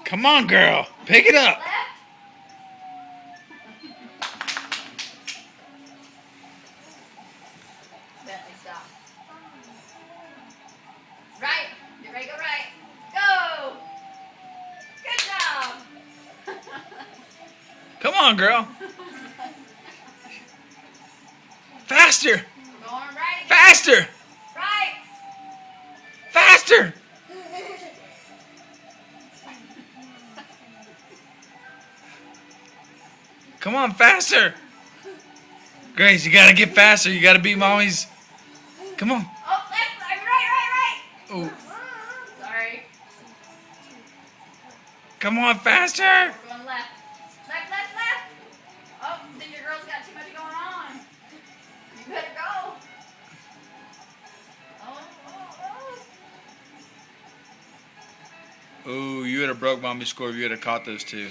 Come on, girl. Pick it up. Left. Bentley, stop. Right. Get ready, go right. Go. Good job. Come on, girl. Faster. Going right. Faster. Right. Faster. Come on, faster. Grace, you gotta get faster. You gotta beat mommy's. Come on. Oh, left. Right. Oh, Sorry. come on, faster. We're going left. Left. Oh, then your girl's got too much going on. You better go. Oh. Oh, you would have broke mommy's score if you would have caught those two.